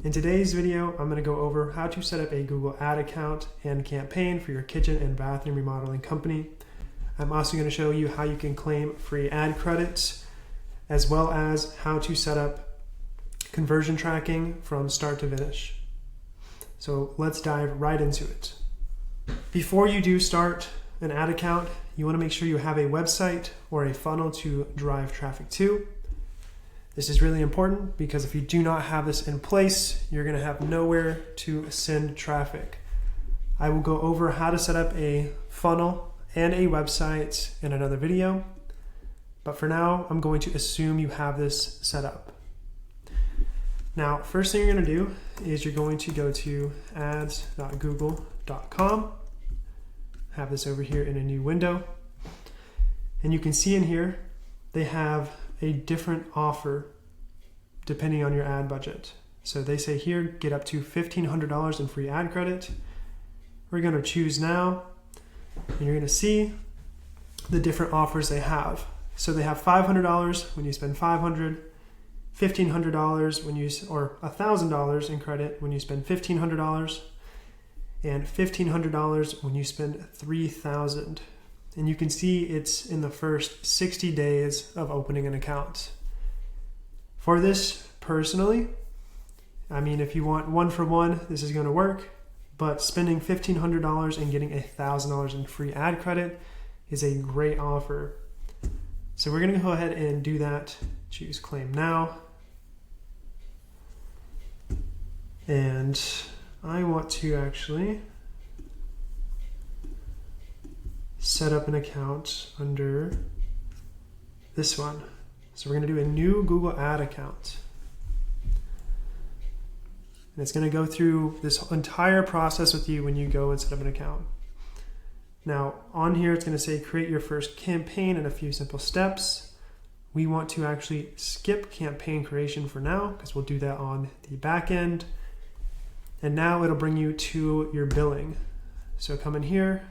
In today's video, I'm going to go over how to set up a Google ad account and campaign for your kitchen and bathroom remodeling company. I'm also going to show you how you can claim free ad credits, as well as how to set up conversion tracking from start to finish. So let's dive right into it. Before you do start an ad account, you want to make sure you have a website or a funnel to drive traffic to. This is really important because if you do not have this in place, you're going to have nowhere to send traffic. I will go over how to set up a funnel and a website in another video, but for now, I'm going to assume you have this set up. Now, first thing you're going to do is you're going to go to ads.google.com, have this over here in a new window, and you can see in here they have a different offer depending on your ad budget. So they say here, get up to $1,500 in free ad credit. We're going to choose now, and you're going to see the different offers they have. So they have $500 when you spend $500, $1,500 when you, or $1,000 in credit when you spend $1,500, and $1,500 when you spend $3,000. And you can see it's in the first 60 days of opening an account. For this, personally, I mean, if you want one for one, this is going to work, but spending $1,500 and getting $1,000 in free ad credit is a great offer. So we're going to go ahead and do that. Choose claim now. And I want to actually set up an account under this one. So we're going to do a new Google ad account. And it's going to go through this entire process with you when you go and set up an account. Now on here, it's going to say create your first campaign in a few simple steps. We want to actually skip campaign creation for now because we'll do that on the back end. And now it'll bring you to your billing. So come in here.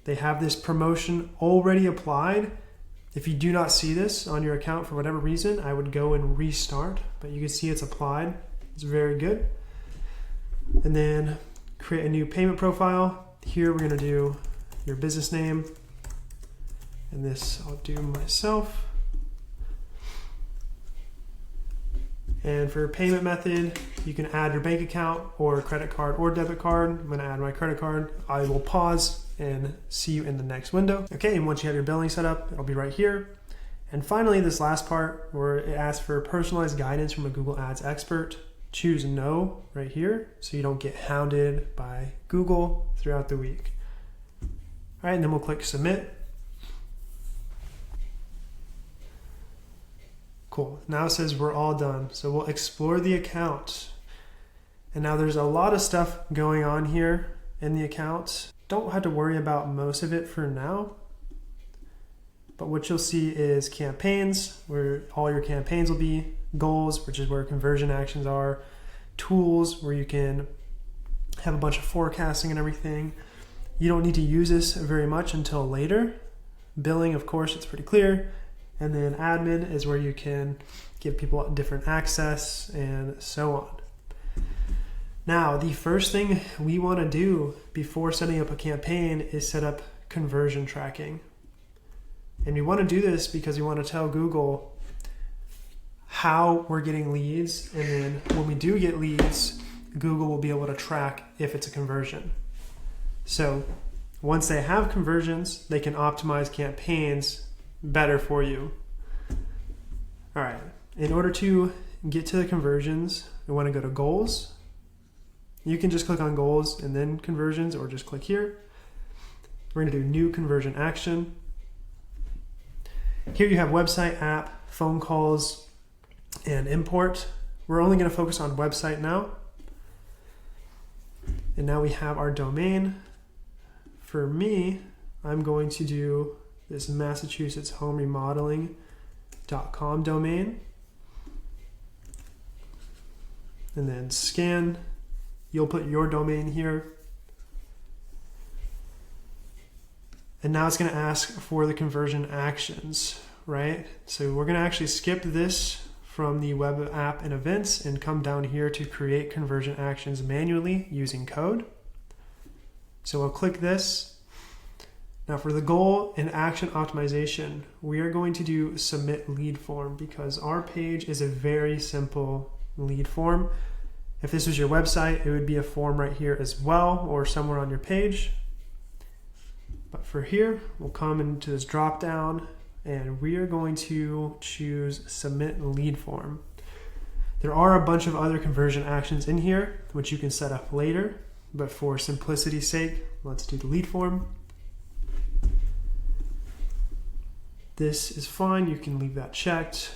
They have this promotion already applied. If you do not see this on your account for whatever reason, I would go and restart, but you can see it's applied. It's very good. And then create a new payment profile. Here we're gonna do your business name, and this I'll do myself. And for payment method, you can add your bank account or credit card or debit card. I'm gonna add my credit card. I will pause and see you in the next window. Okay, and once you have your billing set up, it'll be right here. And finally, this last part where it asks for personalized guidance from a Google Ads expert. Choose no right here so you don't get hounded by Google throughout the week. All right, and then we'll click submit. Cool, now it says we're all done. So we'll explore the account. And now there's a lot of stuff going on here in the account. Don't have to worry about most of it for now. But what you'll see is campaigns, where all your campaigns will be, goals, which is where conversion actions are, tools, where you can have a bunch of forecasting and everything. You don't need to use this very much until later. Billing, of course, it's pretty clear. And then admin is where you can give people different access and so on. Now, the first thing we want to do before setting up a campaign is set up conversion tracking. And we want to do this because we want to tell Google how we're getting leads. And then when we do get leads, Google will be able to track if it's a conversion. So once they have conversions, they can optimize campaigns better for you. All right, in order to get to the conversions, we want to go to goals. You can just click on goals and then conversions, or just click here. We're going to do new conversion action. Here you have website, app, phone calls, and import. We're only going to focus on website now. And now we have our domain. For me, I'm going to do this Massachusetts Home Remodeling.com domain. And then scan. You'll put your domain here. And now it's going to ask for the conversion actions, right? So we're going to actually skip this from the web app and events and come down here to create conversion actions manually using code. So I'll click this. Now for the goal and action optimization, we are going to do submit lead form because our page is a very simple lead form. If this was your website, it would be a form right here as well or somewhere on your page. But for here, we'll come into this drop down and we are going to choose submit lead form. There are a bunch of other conversion actions in here, which you can set up later, but for simplicity's sake, let's do the lead form. This is fine, you can leave that checked.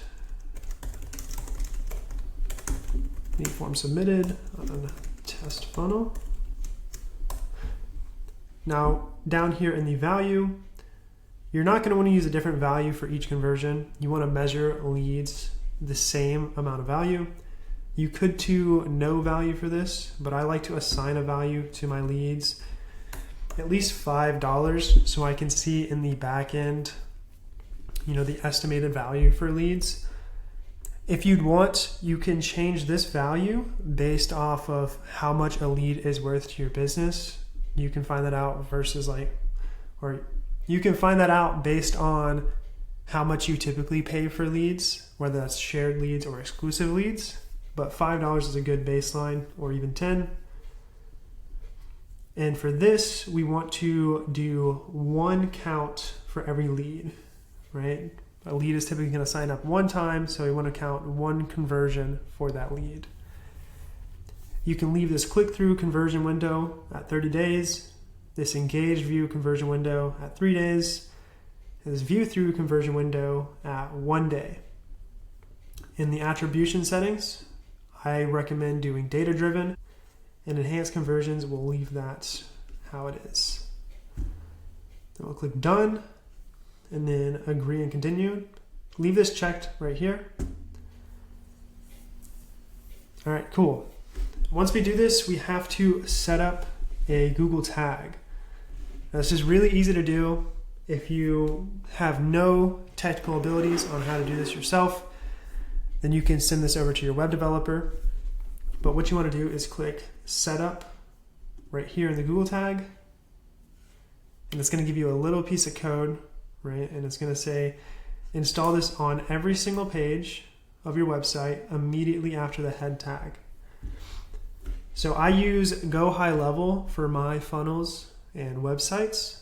Lead form submitted on test funnel. Now, down here in the value, you're not going to want to use a different value for each conversion. You want to measure leads the same amount of value. You could do no value for this, but I like to assign a value to my leads, at least $5, so I can see in the back end, the estimated value for leads. If you'd want, you can change this value based off of how much a lead is worth to your business. You can find that out you can find that out based on how much you typically pay for leads, whether that's shared leads or exclusive leads. But $5 is a good baseline, or even 10. And for this, we want to do one count for every lead, right? A lead is typically going to sign up one time, so we want to count one conversion for that lead. You can leave this click-through conversion window at 30 days, this engaged view conversion window at 3 days, and this view-through conversion window at 1 day. In the attribution settings, I recommend doing data-driven, and enhanced conversions will leave that how it is. Then we'll click done, and then agree and continue. Leave this checked right here. All right, cool. Once we do this, we have to set up a Google tag. Now, this is really easy to do. If you have no technical abilities on how to do this yourself, then you can send this over to your web developer. But what you want to do is click setup right here in the Google tag. And it's going to give you a little piece of code, right? And it's going to say, install this on every single page of your website immediately after the head tag. So I use GoHighLevel for my funnels and websites.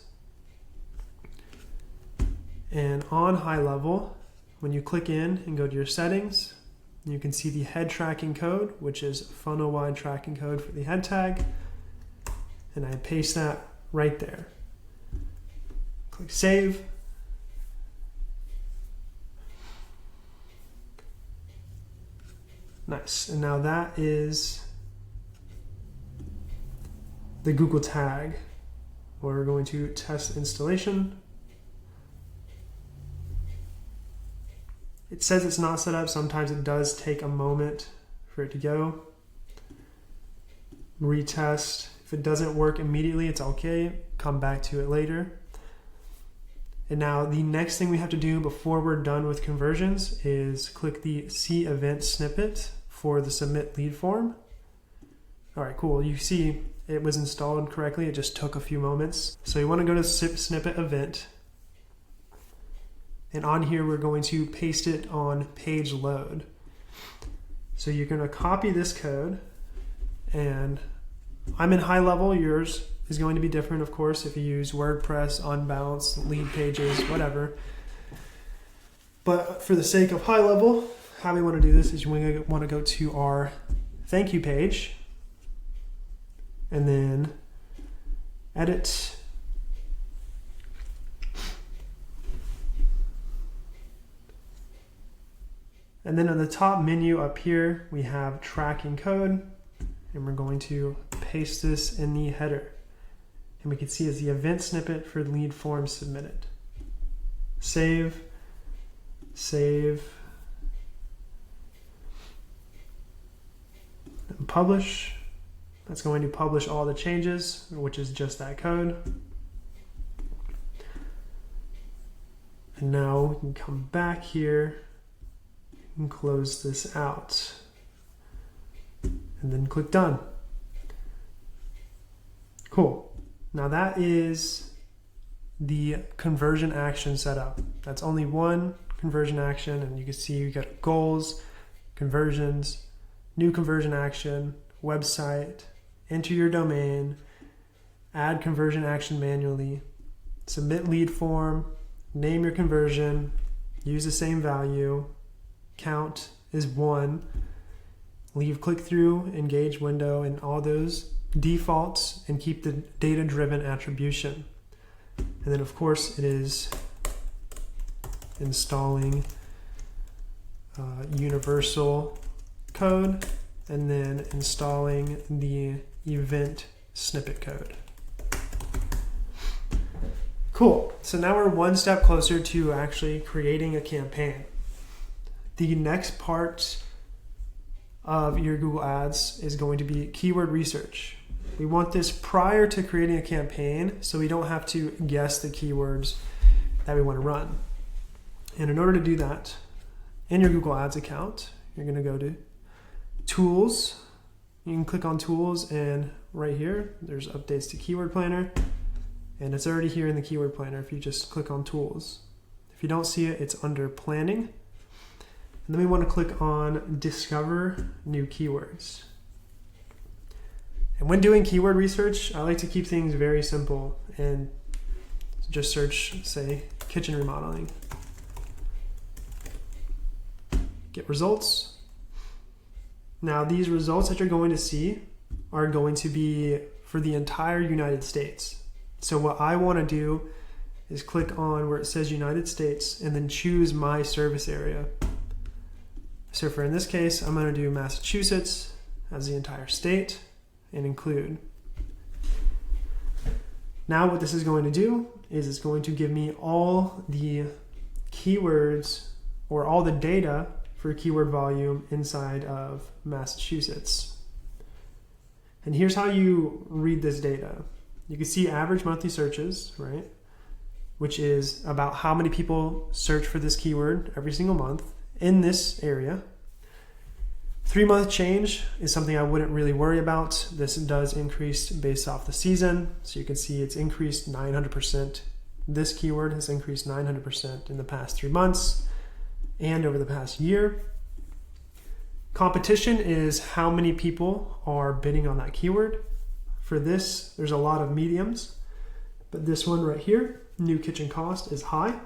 And on HighLevel, when you click in and go to your settings, you can see the head tracking code, which is funnel-wide tracking code for the head tag. And I paste that right there. Click save. Nice. And now that is the Google tag. We're going to test installation. It says it's not set up. Sometimes it does take a moment for it to go. Retest. If it doesn't work immediately, it's okay. Come back to it later. And now the next thing we have to do before we're done with conversions is click the See Event snippet for the submit lead form. All right, cool. You see it was installed correctly. It just took a few moments. So you want to go to snippet event. And on here, we're going to paste it on page load. So you're going to copy this code, and I'm in HighLevel. Yours is going to be different, of course, if you use WordPress, Unbounce, Lead Pages, whatever. But for the sake of HighLevel, how we want to do this is we want to go to our thank you page, and then edit. And then on the top menu up here, we have tracking code, and we're going to paste this in the header. And we can see it's the event snippet for lead form submitted. Save, save, and publish. That's going to publish all the changes, which is just that code. And now we can come back here, and close this out. And then click done. Cool. Now that is the conversion action setup. That's only one conversion action, and you can see you got goals, conversions, new conversion action, website, enter your domain, add conversion action manually, submit lead form, name your conversion, use the same value, count is 1, leave click-through, engage window, and all those defaults, and keep the data-driven attribution. And then of course it is installing universal code, and then installing the event snippet code. Cool. So now we're one step closer to actually creating a campaign. The next part of your Google Ads is going to be keyword research. We want this prior to creating a campaign so we don't have to guess the keywords that we want to run. And in order to do that, in your Google Ads account, you're going to go to Tools. You can click on Tools, and right here, there's Updates to Keyword Planner. And it's already here in the Keyword Planner if you just click on Tools. If you don't see it, it's under Planning. And then we want to click on Discover New Keywords. And when doing keyword research, I like to keep things very simple and just search, say, kitchen remodeling. Get results. Now these results that you're going to see are going to be for the entire United States. So what I want to do is click on where it says United States and then choose my service area. So for in this case, I'm going to do Massachusetts as the entire state and include. Now what this is going to do is it's going to give me all the keywords or all the data for keyword volume inside of Massachusetts. And here's how you read this data. You can see average monthly searches, right? Which is about how many people search for this keyword every single month in this area. 3-month change is something I wouldn't really worry about. This does increase based off the season. So you can see it's increased 900%. This keyword has increased 900% in the past 3 months and over the past year. Competition is how many people are bidding on that keyword. For this, there's a lot of mediums, but this one right here, new kitchen cost, is high.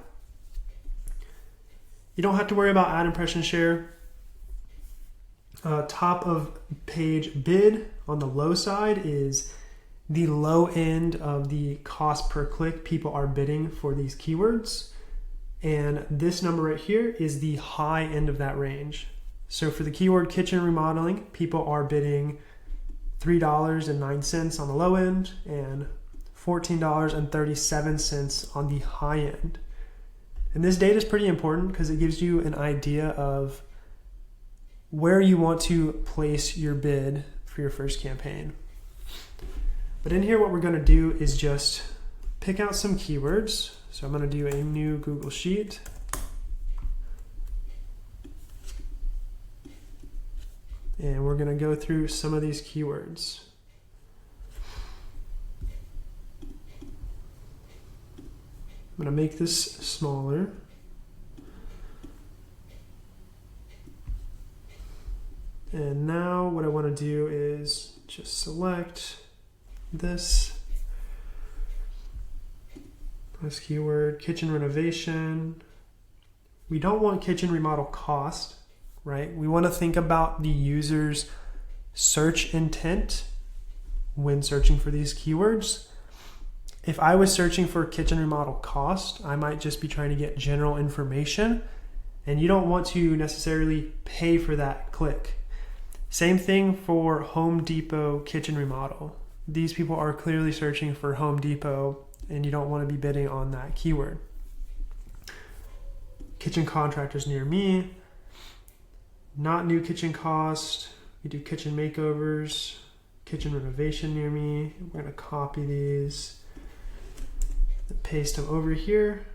You don't have to worry about ad impression share. Top of page bid on the low side is the low end of the cost per click people are bidding for these keywords. And this number right here is the high end of that range. So for the keyword kitchen remodeling, people are bidding $3.09 on the low end and $14.37 on the high end. And this data is pretty important because it gives you an idea of where you want to place your bid for your first campaign. But in here, what we're going to do is just pick out some keywords. So I'm going to do a new Google Sheet. And we're going to go through some of these keywords. I'm going to make this smaller. And now what I want to do is just select this keyword, kitchen renovation. We don't want kitchen remodel cost, right? We want to think about the user's search intent when searching for these keywords. If I was searching for kitchen remodel cost, I might just be trying to get general information, and you don't want to necessarily pay for that click. Same thing for Home Depot kitchen remodel. These people are clearly searching for Home Depot, and you don't want to be bidding on that keyword. Kitchen contractors near me, not new kitchen cost. We do kitchen makeovers, kitchen renovation near me. We're going to copy these and paste them over here.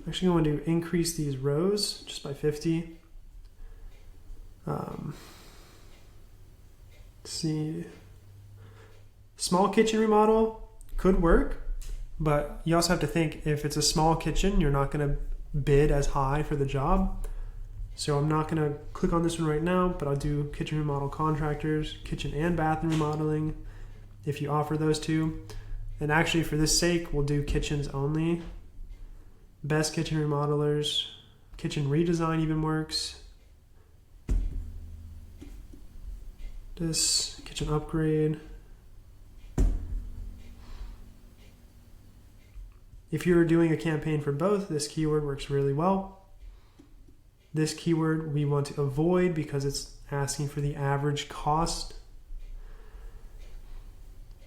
I'm actually going to increase these rows just by 50. Let's see. Small kitchen remodel could work, but you also have to think if it's a small kitchen, you're not going to bid as high for the job. So I'm not going to click on this one right now, but I'll do kitchen remodel contractors, kitchen and bathroom remodeling, if you offer those two. And actually for this sake, we'll do kitchens only. Best kitchen remodelers, kitchen redesign even works. This kitchen upgrade. If you're doing a campaign for both, this keyword works really well. This keyword we want to avoid because it's asking for the average cost.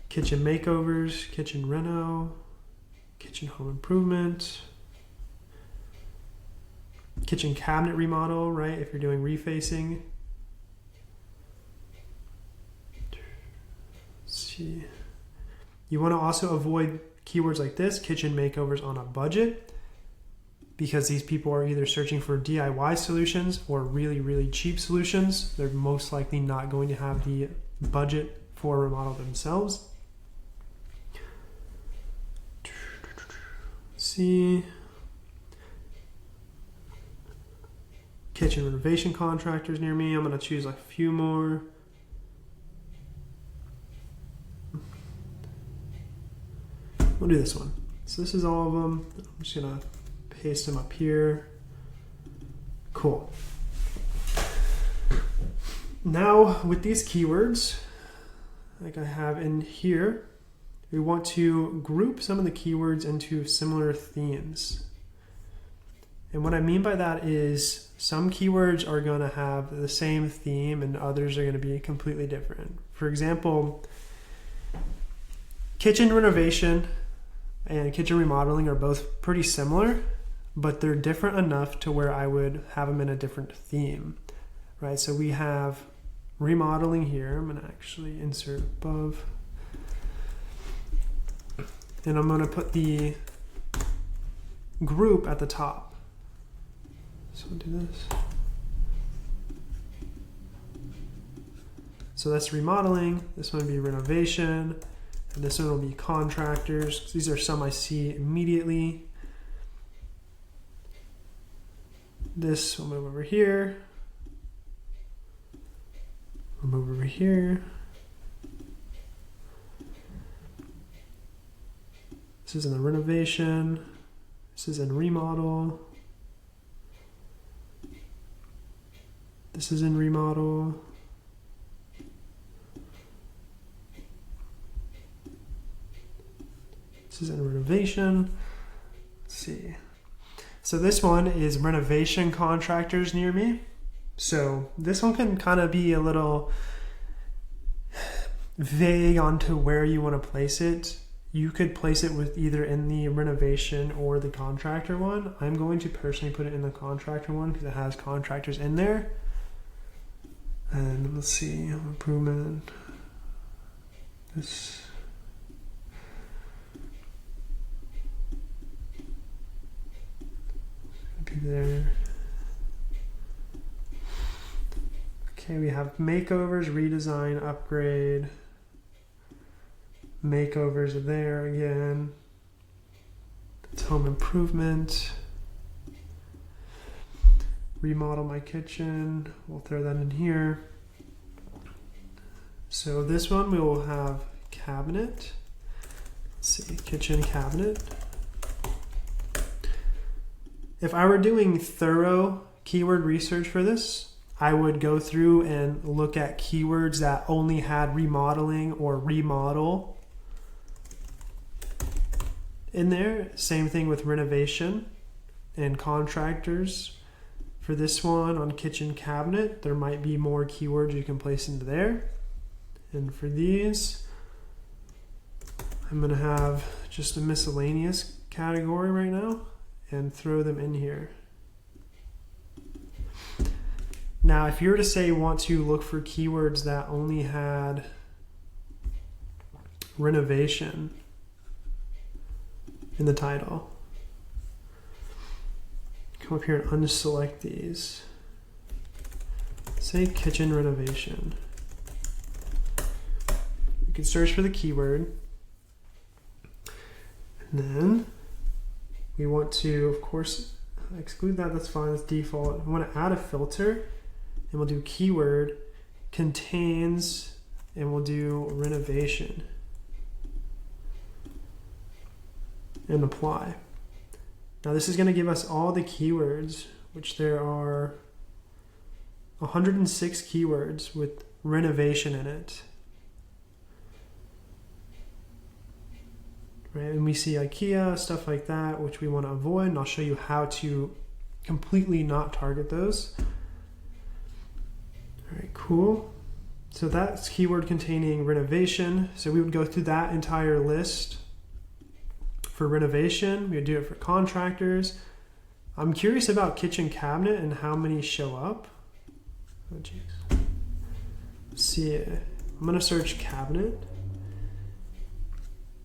Kitchen makeovers, kitchen reno, kitchen home improvement, kitchen cabinet remodel, right? If you're doing refacing. Let's see. You want to also avoid keywords like this, kitchen makeovers on a budget, because these people are either searching for DIY solutions or really, really cheap solutions. They're most likely not going to have the budget for a remodel themselves. Let's see. Kitchen renovation contractors near me. I'm going to choose a few more. We'll do this one. So this is all of them. I'm just going to paste them up here. Cool. Now with these keywords, like I have in here, we want to group some of the keywords into similar themes. And what I mean by that is some keywords are going to have the same theme and others are going to be completely different. For example, kitchen renovation and kitchen remodeling are both pretty similar, but they're different enough to where I would have them in a different theme, right? So we have remodeling here. I'm going to actually insert above. And I'm going to put the group at the top. So we'll do this. So that's remodeling. This one would be renovation. And this one will be contractors. These are some I see immediately. This will move over here. We'll move over here. This is in the renovation. This is in remodel. This is in remodel. This is in renovation. Let's see. So this one is renovation contractors near me. So this one can kind of be a little vague onto where you want to place it. You could place it with either in the renovation or the contractor one. I'm going to personally put it in the contractor one because it has contractors in there. And let's see, improvement. This. Be there. Okay, we have makeovers, redesign, upgrade. Makeovers are there again. It's home improvement. Remodel my kitchen. We'll throw that in here. So this one we will have cabinet. Let's see, kitchen cabinet. If I were doing thorough keyword research for this, I would go through and look at keywords that only had remodeling or remodel in there. Same thing with renovation and contractors. For this one on kitchen cabinet, there might be more keywords you can place into there. And for these, I'm going to have just a miscellaneous category right now and throw them in here. Now, if you were to say you want to look for keywords that only had renovation in the title, come up here and unselect these. Say kitchen renovation. You can search for the keyword. And then we want to, of course, exclude that. That's fine. That's default. We want to add a filter, and we'll do keyword contains, and we'll do renovation. And apply. Now this is going to give us all the keywords, which there are 106 keywords with renovation in it. Right, and we see IKEA, stuff like that, which we want to avoid, and I'll show you how to completely not target those. All right, cool. So that's keyword containing renovation. So we would go through that entire list. For renovation, we would do it for contractors. I'm curious about kitchen cabinet and how many show up. Oh, geez. Let's see, I'm gonna search cabinet.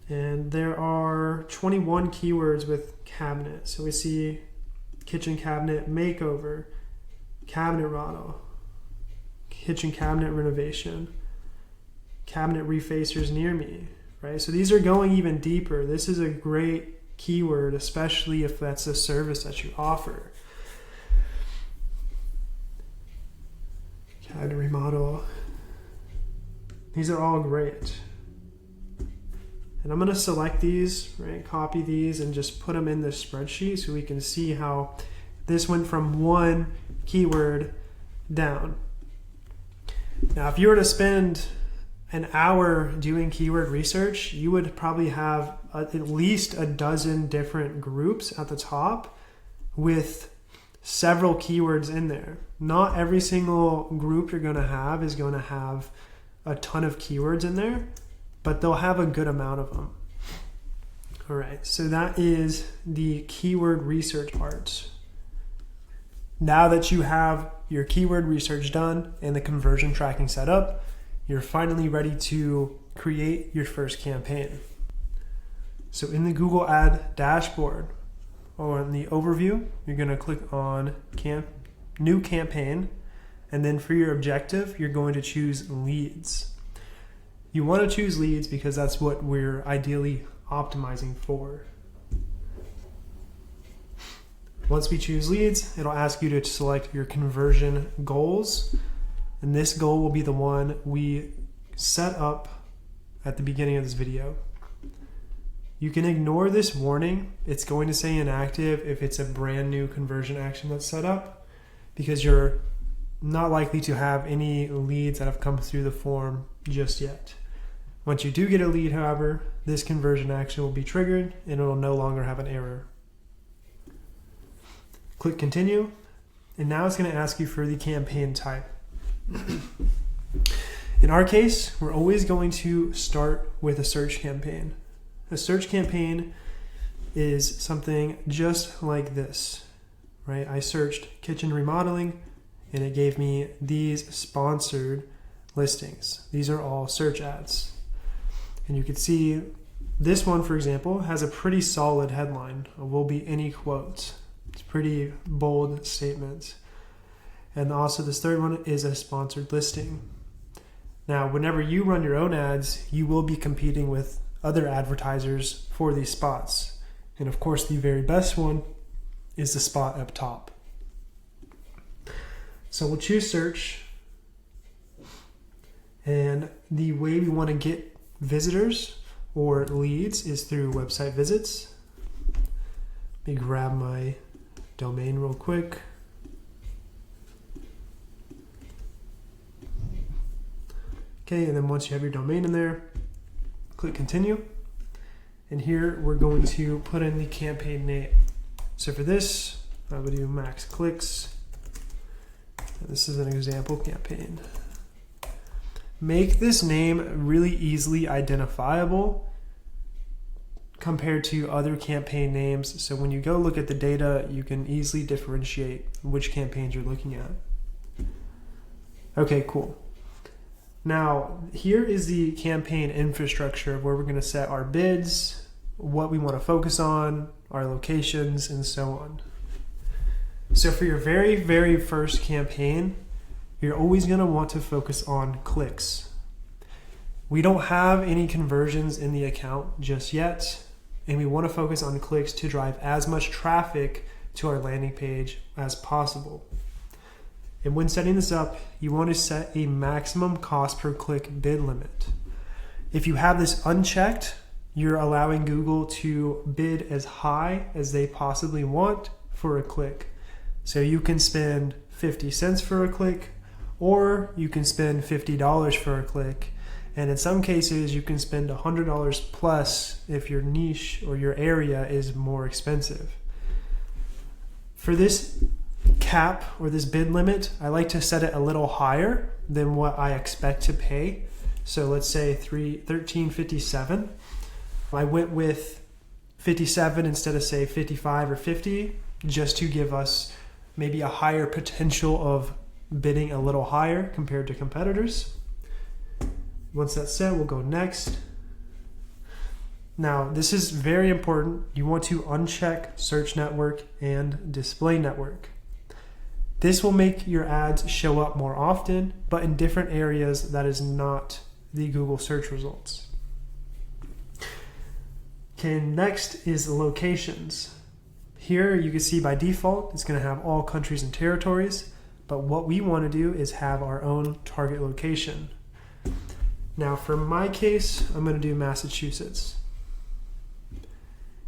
And there are 21 keywords with cabinet. So we see kitchen cabinet makeover, cabinet remodel, kitchen cabinet renovation, cabinet refacers near me. Right, so these are going even deeper. This is a great keyword, especially if that's a service that you offer. Cabinet remodel. These are all great. And I'm going to select these, right? Copy these and just put them in this spreadsheet so we can see how this went from one keyword down. Now, if you were to spend an hour doing keyword research, you would probably have at least a dozen different groups at the top with several keywords in there. Not every single group you're going to have is going to have a ton of keywords in there, but they'll have a good amount of them. All right, so that is the keyword research part. Now that you have your keyword research done and the conversion tracking set up, you're finally ready to create your first campaign. So in the Google Ad dashboard or in the overview, you're going to click on new campaign, and then for your objective, you're going to choose leads. You want to choose leads because that's what we're ideally optimizing for. Once we choose leads, it'll ask you to select your conversion goals. And this goal will be the one we set up at the beginning of this video. You can ignore this warning. It's going to say inactive if it's a brand new conversion action that's set up, because you're not likely to have any leads that have come through the form just yet. Once you do get a lead, however, this conversion action will be triggered and it will no longer have an error. Click continue, and now it's going to ask you for the campaign type. In our case, we're always going to start with a search campaign. A search campaign is something just like this, right? I searched kitchen remodeling and it gave me these sponsored listings. These are all search ads. And you can see this one, for example, has a pretty solid headline. Will be any quotes. It's pretty bold statement. And also this third one is a sponsored listing. Now, whenever you run your own ads, you will be competing with other advertisers for these spots. And of course, the very best one is the spot up top. So we'll choose search. And the way we want to get visitors or leads is through website visits. Let me grab my domain real quick. Okay, and then once you have your domain in there, click continue. And here we're going to put in the campaign name. So for this, I would do max clicks. And this is an example campaign. Make this name really easily identifiable compared to other campaign names. So when you go look at the data, you can easily differentiate which campaigns you're looking at. Okay, cool. Now, here is the campaign infrastructure of where we're going to set our bids, what we want to focus on, our locations, and so on. So for your very, very first campaign, you're always going to want to focus on clicks. We don't have any conversions in the account just yet, and we want to focus on clicks to drive as much traffic to our landing page as possible. And when setting this up, you want to set a maximum cost per click bid limit. If you have this unchecked, you're allowing Google to bid as high as they possibly want for a click. So you can spend 50 cents for a click, or you can spend $50 for a click. And in some cases, you can spend $100 plus if your niche or your area is more expensive. For this cap or this bid limit, I like to set it a little higher than what I expect to pay. So let's say $13.57. I went with 57 instead of say 55 or 50, just to give us maybe a higher potential of bidding a little higher compared to competitors. Once that's set, we'll go next. Now, this is very important. You want to uncheck search network and display network. This will make your ads show up more often, but in different areas that is not the Google search results. Okay, next is locations. Here you can see by default, it's going to have all countries and territories, but what we want to do is have our own target location. Now for my case, I'm going to do Massachusetts.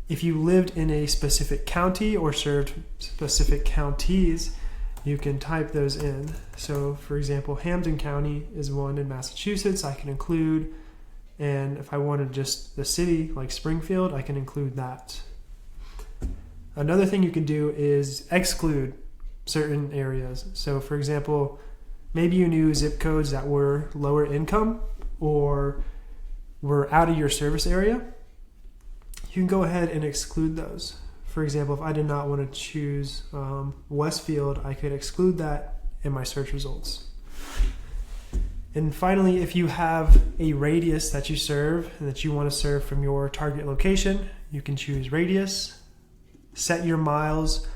If you lived in a specific county or served specific counties, you can type those in. So for example, Hampden County is one in Massachusetts I can include, and if I wanted just the city like Springfield, I can include that. Another thing you can do is exclude certain areas. So for example, maybe you knew zip codes that were lower income or were out of your service area. You can go ahead and exclude those. For example, if I did not want to choose Westfield, I could exclude that in my search results. And finally, if you have a radius that you serve and that you want to serve from your target location, you can choose radius, set your miles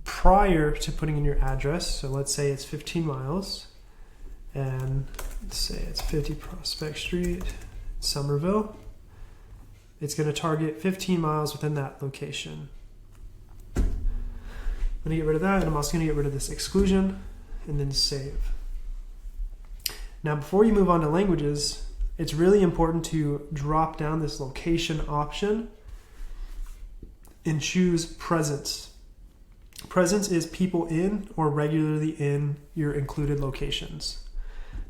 prior to putting in your address. So let's say it's 15 miles, and let's say it's 50 Prospect Street, Somerville. It's going to target 15 miles within that location. I'm going to get rid of that, and I'm also going to get rid of this exclusion, and then save. Now, before you move on to languages, it's really important to drop down this location option and choose presence. Presence is people in or regularly in your included locations.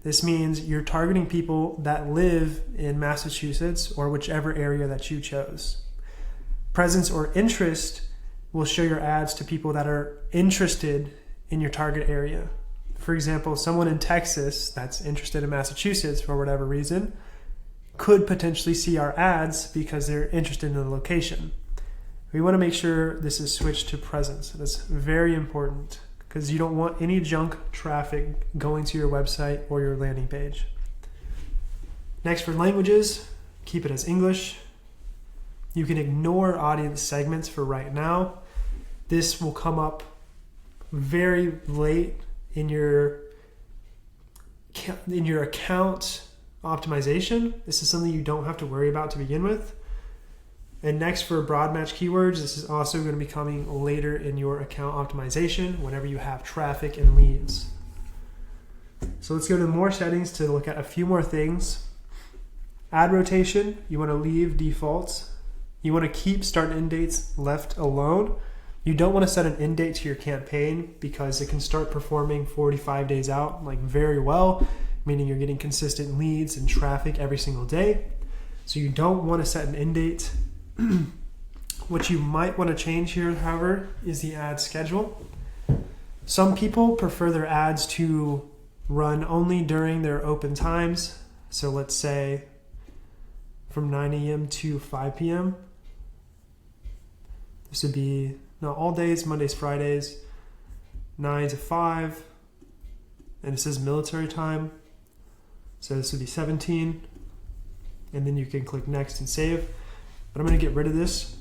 This means you're targeting people that live in Massachusetts or whichever area that you chose. Presence or interest will show your ads to people that are interested in your target area. For example, someone in Texas that's interested in Massachusetts for whatever reason could potentially see our ads because they're interested in the location. We want to make sure this is switched to presence. That's very important, because you don't want any junk traffic going to your website or your landing page. Next, for languages, keep it as English. You can ignore audience segments for right now. This will come up very late in your account optimization. This is something you don't have to worry about to begin with. And next, for broad match keywords, this is also going to be coming later in your account optimization whenever you have traffic and leads. So let's go to more settings to look at a few more things. Ad rotation, you want to leave defaults. You want to keep start and end dates left alone. You don't want to set an end date to your campaign because it can start performing 45 days out like very well, meaning you're getting consistent leads and traffic every single day. So you don't want to set an end date. What you might want to change here, however, is the ad schedule. Some people prefer their ads to run only during their open times. So let's say from 9 a.m. to 5 p.m. This would be not all days, Mondays, Fridays, 9 to 5. And it says military time. So this would be 17. And then you can click next and save. But I'm going to get rid of this.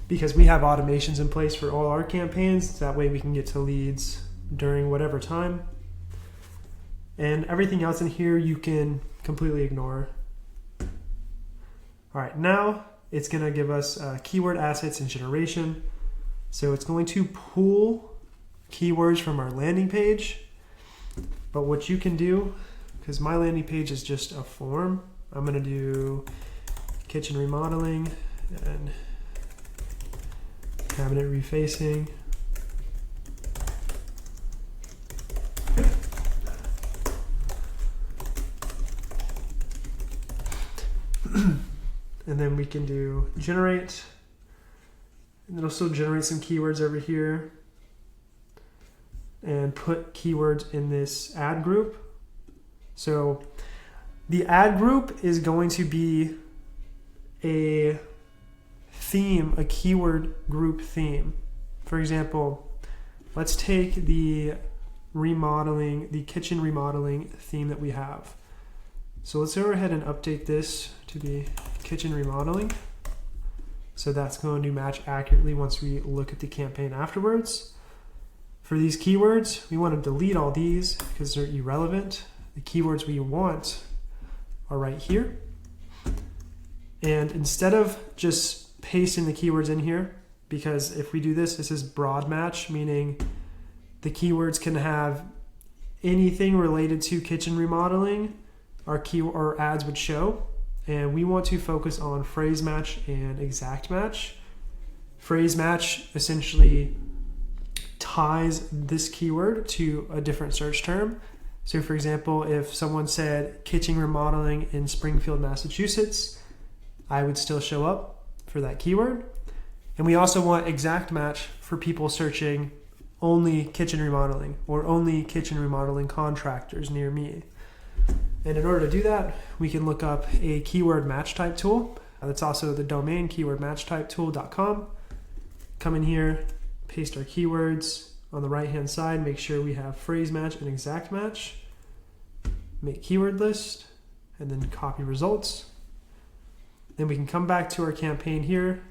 because we have automations in place for all our campaigns. That way we can get to leads during whatever time. And everything else in here you can completely ignore. All right, now it's gonna give us keyword assets and generation. So it's going to pull keywords from our landing page. But what you can do, because my landing page is just a form, I'm gonna do kitchen remodeling and cabinet refacing. And then we can do generate, and it'll still generate some keywords over here, and put keywords in this ad group. So the ad group is going to be a theme, a keyword group theme. For example, let's take the kitchen remodeling theme that we have. So let's go ahead and update this to be kitchen remodeling. So that's going to match accurately once we look at the campaign afterwards. For these keywords, we want to delete all these because they're irrelevant. The keywords we want are right here. And instead of just pasting the keywords in here, because if we do this, this is broad match, meaning the keywords can have anything related to kitchen remodeling, our ads would show. And we want to focus on phrase match and exact match. Phrase match essentially ties this keyword to a different search term. So for example, if someone said kitchen remodeling in Springfield, Massachusetts, I would still show up for that keyword. And we also want exact match for people searching only kitchen remodeling or only kitchen remodeling contractors near me. And in order to do that, we can look up a keyword match type tool. That's also the domain keywordmatchtypetool.com. Come in here, paste our keywords on the right hand side, make sure we have phrase match and exact match, make keyword list, and then copy results. Then we can come back to our campaign here,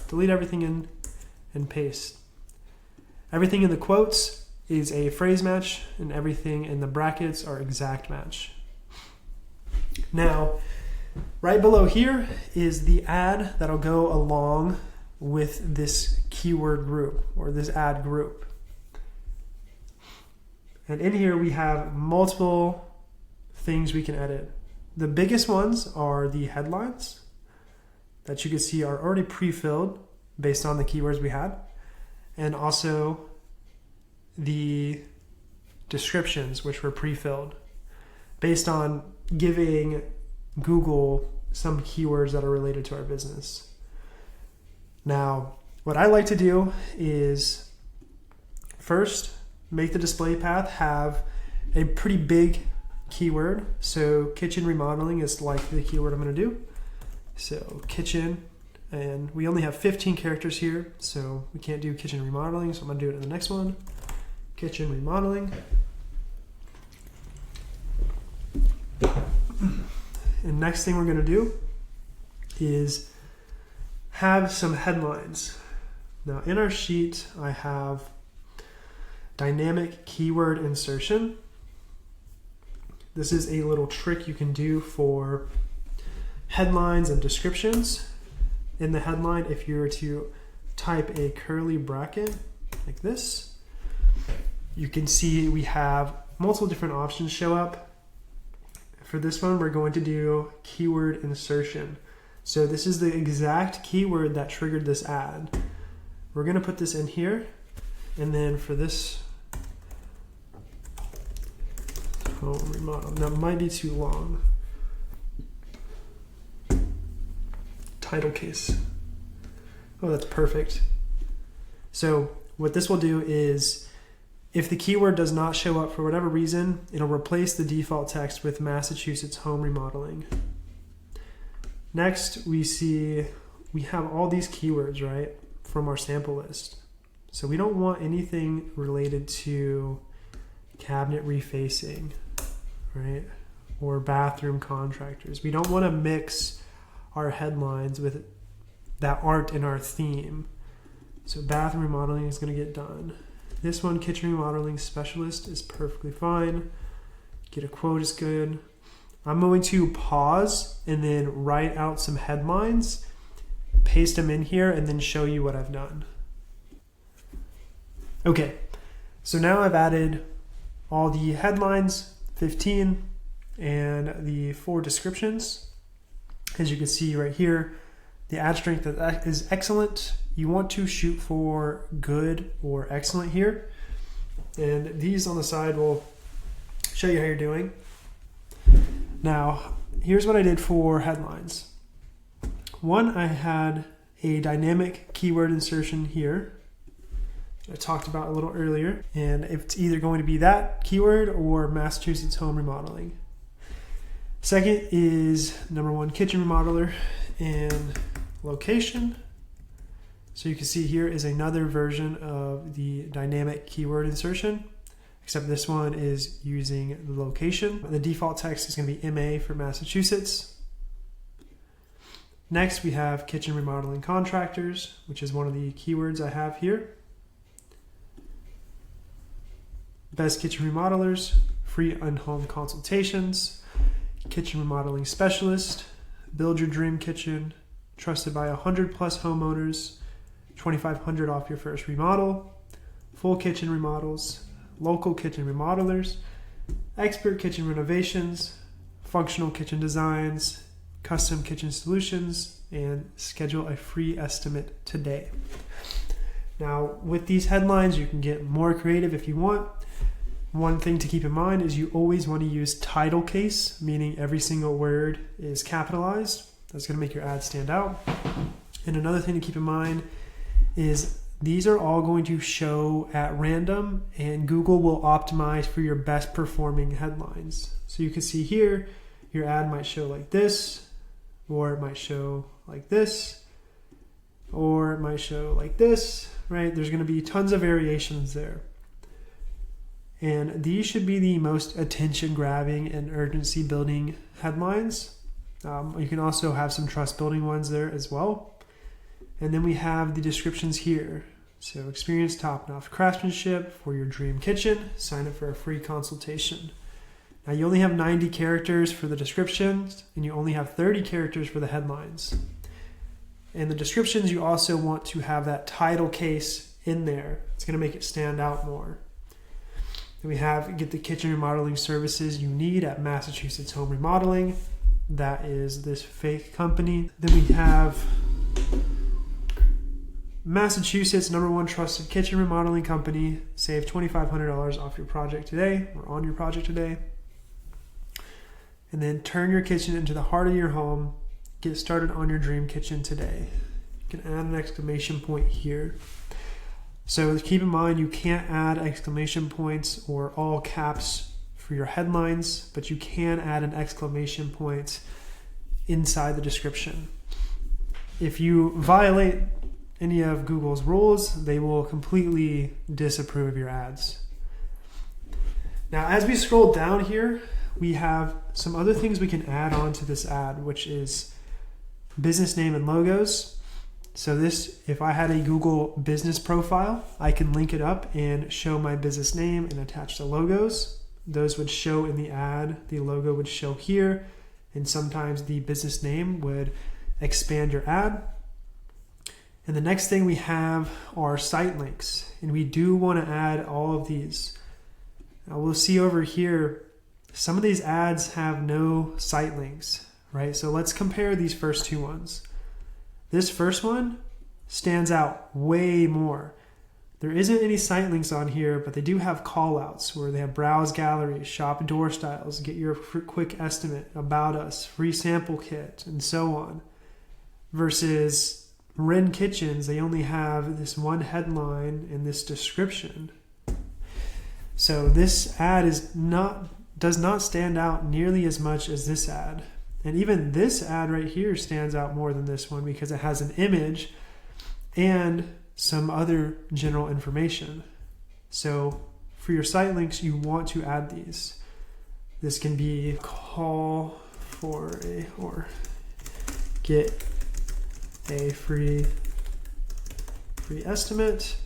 delete everything in, and paste. Everything in the quotes is a phrase match, and everything in the brackets are exact match. Now, right below here is the ad that'll go along with this keyword group or this ad group. And in here we have multiple things we can edit. The biggest ones are the headlines that you can see are already pre-filled based on the keywords we had, and also the descriptions, which were pre-filled based on giving Google some keywords that are related to our business. Now, what I like to do is first make the display path have a pretty big keyword. So kitchen remodeling is like the keyword I'm going to do. So kitchen, and we only have 15 characters here, so we can't do kitchen remodeling, so I'm going to do it in the next one. Kitchen remodeling. And next thing we're going to do is have some headlines. Now in our sheet, I have dynamic keyword insertion. This is a little trick you can do for headlines and descriptions. In the headline, if you were to type a curly bracket like this, you can see we have multiple different options show up. For this one, we're going to do keyword insertion. So this is the exact keyword that triggered this ad. We're going to put this in here. And then for this home remodel, that might be too long. Title case. Oh, that's perfect. So what this will do is, if the keyword does not show up for whatever reason, it'll replace the default text with Massachusetts home remodeling. Next, we have all these keywords, right, from our sample list. So we don't want anything related to cabinet refacing, right, or bathroom contractors. We don't want to mix our headlines with that aren't in our theme. So bathroom remodeling is going to get done. This one, kitchen remodeling specialist, is perfectly fine. Get a quote is good. I'm going to pause and then write out some headlines, paste them in here, and then show you what I've done. Okay, so now I've added all the headlines, 15, and the 4 descriptions. As you can see right here, the ad strength is excellent. You want to shoot for good or excellent here. And these on the side will show you how you're doing. Now, here's what I did for headlines. One, I had a dynamic keyword insertion here. I talked about a little earlier, and it's either going to be that keyword or Massachusetts home remodeling. Second is number 1, kitchen remodeler and location. So you can see here is another version of the dynamic keyword insertion, except this one is using the location. The default text is going to be MA for Massachusetts. Next, we have kitchen remodeling contractors, which is one of the keywords I have here. Best kitchen remodelers, free in-home consultations, kitchen remodeling specialist, build your dream kitchen, trusted by 100+ homeowners, $2,500 off your first remodel, full kitchen remodels, local kitchen remodelers, expert kitchen renovations, functional kitchen designs, custom kitchen solutions, and schedule a free estimate today. Now, with these headlines, you can get more creative if you want. One thing to keep in mind is you always want to use title case, meaning every single word is capitalized. That's going to make your ad stand out. And another thing to keep in mind is these are all going to show at random, and Google will optimize for your best performing headlines. So you can see here, your ad might show like this, or it might show like this, or it might show like this, right? There's going to be tons of variations there. And these should be the most attention grabbing and urgency building headlines. You can also have some trust building ones there as well. And then we have the descriptions here. So experience top-notch craftsmanship for your dream kitchen. Sign up for a free consultation. Now you only have 90 characters for the descriptions, and you only have 30 characters for the headlines. And the descriptions, you also want to have that title case in there. It's going to make it stand out more. Then we have get the kitchen remodeling services you need at Massachusetts Home Remodeling. That is this fake company. Then we have Massachusetts #1 trusted kitchen remodeling company. Save $2,500 off your project today or on your project today. And then turn your kitchen into the heart of your home. Get started on your dream kitchen today. You can add an exclamation point here. So keep in mind, you can't add exclamation points or all caps for your headlines, but you can add an exclamation point inside the description. If you violate any of Google's rules, they will completely disapprove of your ads. Now, as we scroll down here, we have some other things we can add on to this ad, which is business name and logos. So this, if I had a Google business profile, I can link it up and show my business name and attach the logos. Those would show in the ad, the logo would show here, and sometimes the business name would expand your ad. And the next thing we have are site links, and we do want to add all of these. Now we'll see over here, some of these ads have no site links, right? So let's compare these first two ones. This first one stands out way more. There isn't any site links on here, but they do have call outs where they have browse gallery, shop door styles, get your quick estimate, about us, free sample kit, and so on. Versus Wren Kitchens, they only have this one headline and this description. So this ad does not stand out nearly as much as this ad. And even this ad right here stands out more than this one because it has an image and some other general information. So for your site links, you want to add these. This can be call for or get a free estimate,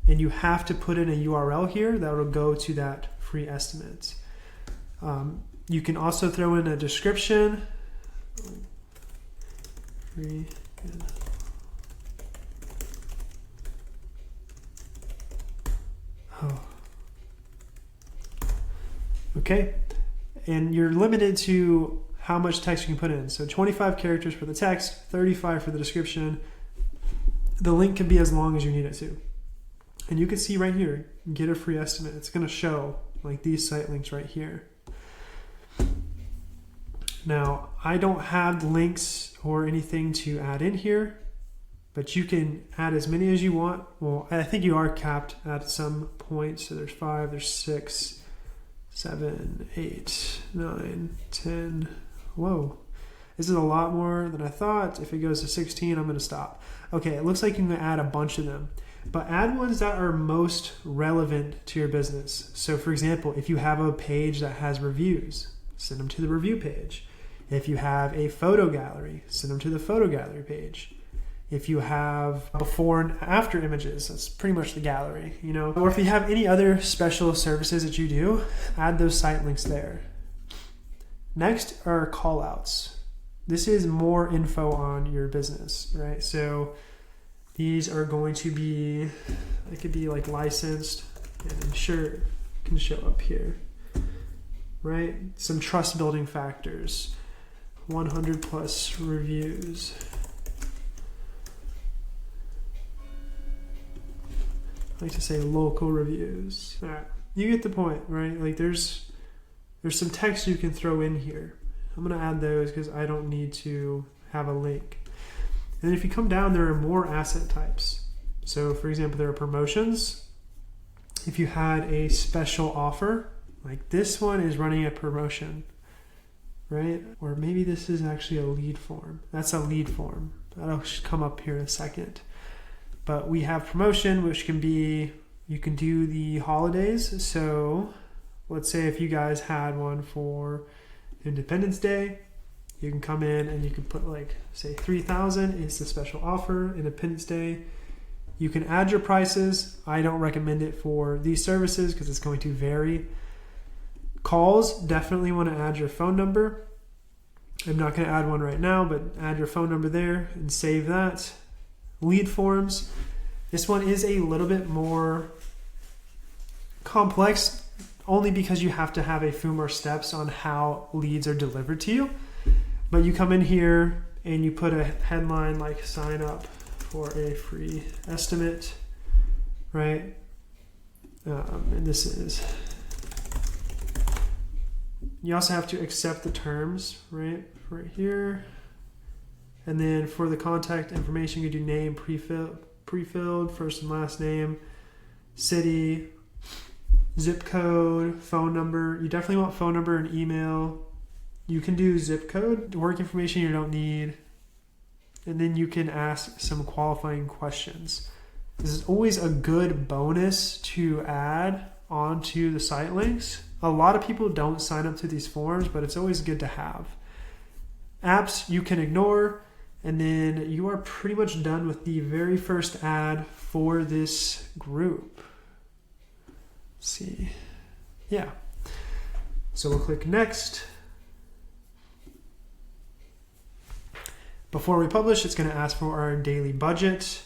and you have to put in a URL here that will go to that free estimate. You can also throw in a description. Free. Oh. Okay, and you're limited to how much text you can put in. So 25 characters for the text, 35 for the description. The link can be as long as you need it to. And you can see right here, get a free estimate. It's going to show like these site links right here. Now, I don't have links or anything to add in here, but you can add as many as you want. Well, I think you are capped at some point. So there's 5, there's 6, 7, 8, 9, 10. Whoa, this is a lot more than I thought. If it goes to 16, I'm going to stop. Okay, it looks like you can add a bunch of them, but add ones that are most relevant to your business. So for example, if you have a page that has reviews, send them to the review page. If you have a photo gallery, send them to the photo gallery page. If you have before and after images, that's pretty much the gallery, you know. Or if you have any other special services that you do, add those site links there. Next are call outs. This is more info on your business, right? So these are going to be, it could be like licensed and insured, can show up here, right? Some trust building factors, 100 plus reviews. I like to say local reviews. All right, you get the point, right? Like there's some text you can throw in here. I'm gonna add those because I don't need to have a link. And if you come down, there are more asset types. So for example, there are promotions. If you had a special offer, like this one is running a promotion, right? Or maybe this is actually a lead form. That's a lead form. That'll come up here in a second. But we have promotion, which can be, you can do the holidays. So let's say if you guys had one for Independence Day, you can come in and you can put like, say 3,000 is the special offer, Independence Day. You can add your prices. I don't recommend it for these services because it's going to vary. Calls, definitely want to add your phone number. I'm not going to add one right now, but add your phone number there and save that. Lead forms. This one is a little bit more complex only because you have to have a few more steps on how leads are delivered to you. But you come in here and you put a headline like sign up for a free estimate, right? And this is, you also have to accept the terms, right? Right here. And then for the contact information, you do name, pre-filled, first and last name, city, zip code, phone number. You definitely want phone number and email. You can do zip code, work information you don't need. And then you can ask some qualifying questions. This is always a good bonus to add onto the site links. A lot of people don't sign up to these forms, but it's always good to have. Apps you can ignore, and then you are pretty much done with the very first ad for this group. Let's see. Yeah. So we'll click next. Before we publish, it's going to ask for our daily budget.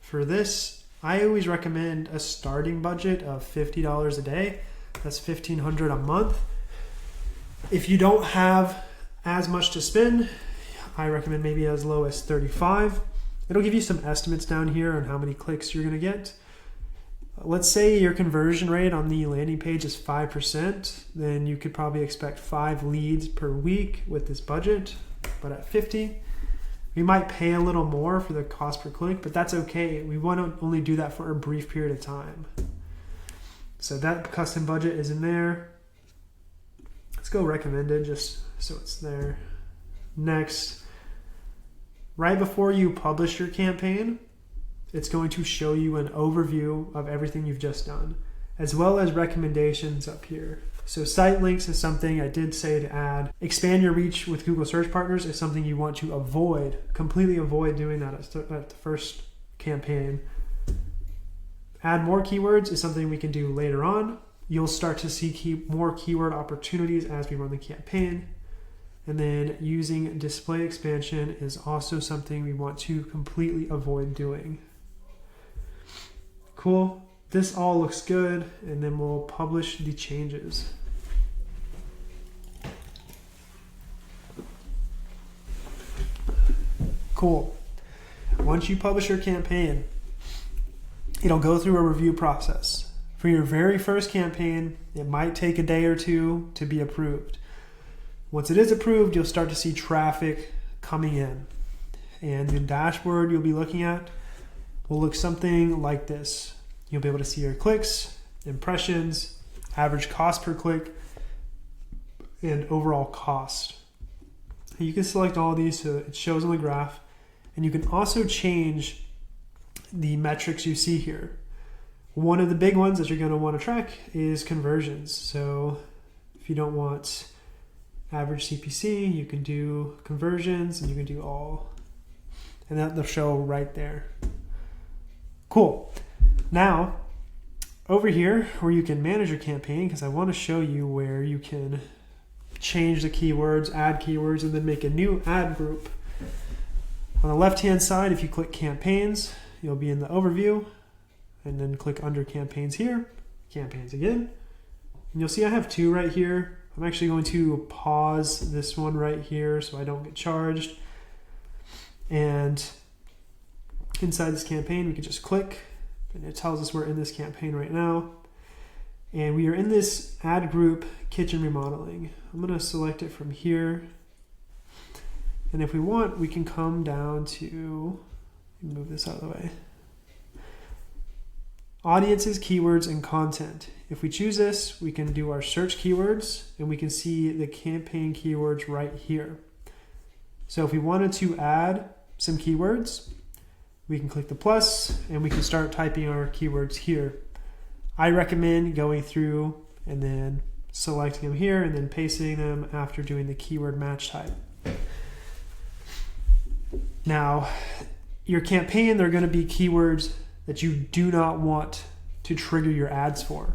For this, I always recommend a starting budget of $50 a day. That's $1,500 a month. If you don't have as much to spend, I recommend maybe as low as $35. It'll give you some estimates down here on how many clicks you're going to get. Let's say your conversion rate on the landing page is 5%, then you could probably expect 5 leads per week with this budget. But at 50, we might pay a little more for the cost per click, but that's okay. We want to only do that for a brief period of time. So that custom budget is in there. Let's go recommended just so it's there. Next, right before you publish your campaign, it's going to show you an overview of everything you've just done. as well as recommendations up here. So site links is something I did say to add. Expand your reach with Google Search Partners is something you want to avoid, completely avoid doing that at the first campaign. Add more keywords is something we can do later on. You'll start to see more keyword opportunities as we run the campaign. And then using display expansion is also something we want to completely avoid doing. Cool. This all looks good, and then we'll publish the changes. Cool. Once you publish your campaign, it'll go through a review process. For your very first campaign, it might take a day or two to be approved. Once it is approved, you'll start to see traffic coming in. And the dashboard you'll be looking at will look something like this. You'll be able to see your clicks, impressions, average cost per click, and overall cost. You can select all these so it shows on the graph, and you can also change the metrics you see here. One of the big ones that you're going to want to track is conversions. So if you don't want average CPC, you can do conversions, and you can do all, and that'll show right there. Cool. Now, over here where you can manage your campaign, because I want to show you where you can change the keywords, add keywords, and then make a new ad group. On the left-hand side, if you click campaigns, you'll be in the overview, and then click under campaigns here, campaigns again. And you'll see I have two right here. I'm actually going to pause this one right here so I don't get charged. And inside this campaign, we can just click, and it tells us we're in this campaign right now. And we are in this ad group, kitchen remodeling. I'm going to select it from here. And if we want, we can come down to, move this out of the way. Audiences, keywords, and content. If we choose this, we can do our search keywords, and we can see the campaign keywords right here. So if we wanted to add some keywords, we can click the plus, and we can start typing our keywords here. I recommend going through and then selecting them here and then pasting them after doing the keyword match type. Now, your campaign, there are going to be keywords that you do not want to trigger your ads for.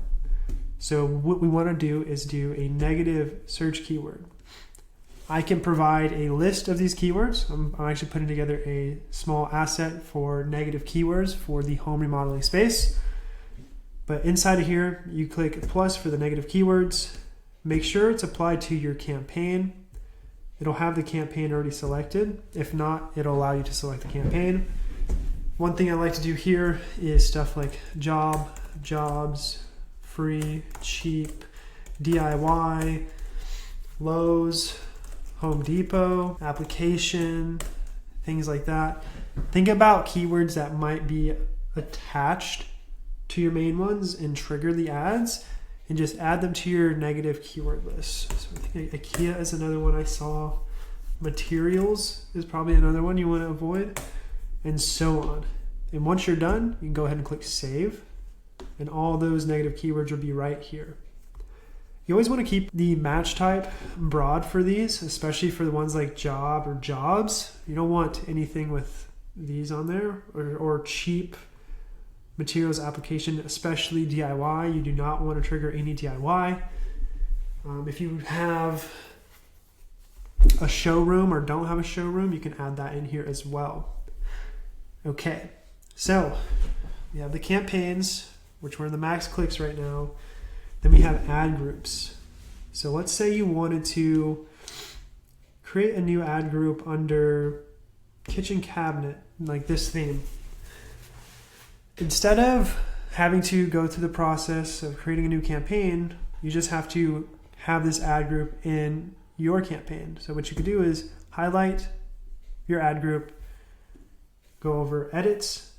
So what we want to do is do a negative search keyword. I can provide a list of these keywords. I'm actually putting together a small asset for negative keywords for the home remodeling space. But inside of here, you click plus for the negative keywords. Make sure it's applied to your campaign. It'll have the campaign already selected. If not, it'll allow you to select the campaign. One thing I like to do here is stuff like job, jobs, free, cheap, DIY, Lowe's, Home Depot, application, things like that. Think about keywords that might be attached to your main ones and trigger the ads, and just add them to your negative keyword list. So I think IKEA is another one I saw. Materials is probably another one you want to avoid, and so on. And once you're done, you can go ahead and click save, and all those negative keywords will be right here. You always want to keep the match type broad for these, especially for the ones like job or jobs. You don't want anything with these on there, or cheap, materials, application, especially DIY. You do not want to trigger any DIY. If you have a showroom or don't have a showroom, you can add that in here as well. Okay, so we have the campaigns, which we're in the max clicks right now. Then we have ad groups. So let's say you wanted to create a new ad group under kitchen cabinet, like this theme. Instead of having to go through the process of creating a new campaign, you just have to have this ad group in your campaign. So what you could do is highlight your ad group, go over edits,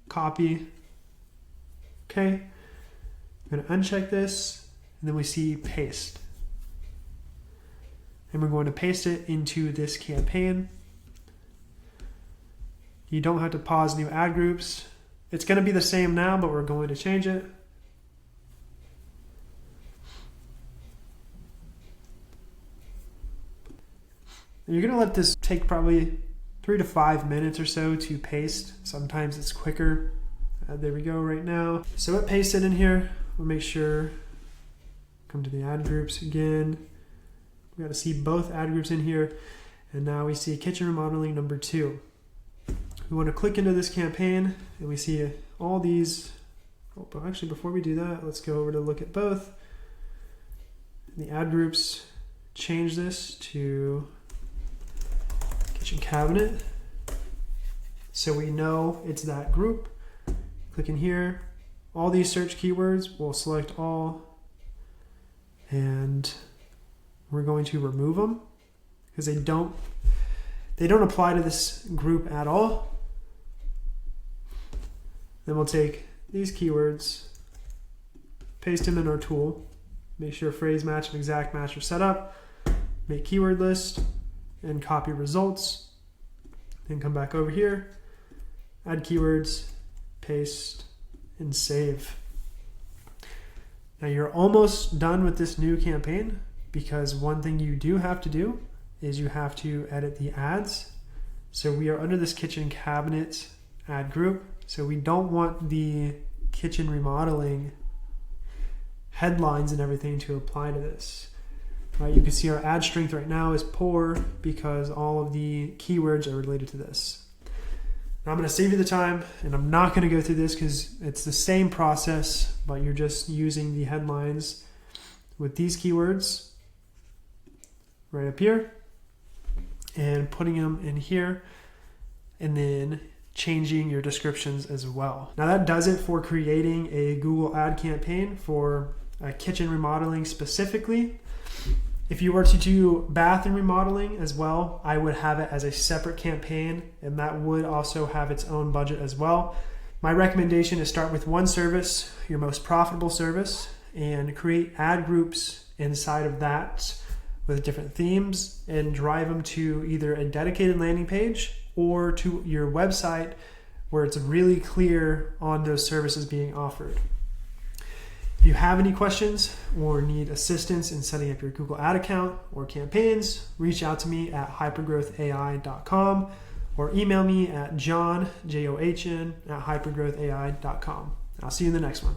copy. Okay. I'm going to uncheck this, and then we see paste. And we're going to paste it into this campaign. You don't have to pause new ad groups. It's going to be the same now, but we're going to change it. And you're gonna let this take probably 3 to 5 minutes or so to paste. Sometimes it's quicker. There we go right now. So it pasted in here. We'll make sure, come to the ad groups again. We got to see both ad groups in here. And now we see kitchen remodeling number 2. We want to click into this campaign and we see all these. Oh, but actually before we do that, let's go over to look at both. The ad groups, change this to kitchen cabinet. So we know it's that group. Click in here. All these search keywords, we'll select all. And we're going to remove them because they don't apply to this group at all. Then we'll take these keywords, paste them in our tool, make sure phrase match and exact match are set up, make keyword list, and copy results. Then come back over here, add keywords, paste, and save. Now you're almost done with this new campaign, because one thing you do have to do is you have to edit the ads. So we are under this kitchen cabinet ad group. So we don't want the kitchen remodeling headlines and everything to apply to this. Right, you can see our ad strength right now is poor because all of the keywords are related to this. Now I'm going to save you the time, and I'm not going to go through this because it's the same process, but you're just using the headlines with these keywords right up here and putting them in here, and then changing your descriptions as well. Now that does it for creating a Google ad campaign for kitchen remodeling specifically. If you were to do bathroom remodeling as well, I would have it as a separate campaign, and that would also have its own budget as well. My recommendation is start with one service, your most profitable service, and create ad groups inside of that with different themes and drive them to either a dedicated landing page or to your website where it's really clear on those services being offered. If you have any questions or need assistance in setting up your Google ad account or campaigns, reach out to me at hypergrowthai.com or email me at john@hypergrowthai.com. I'll see you in the next one.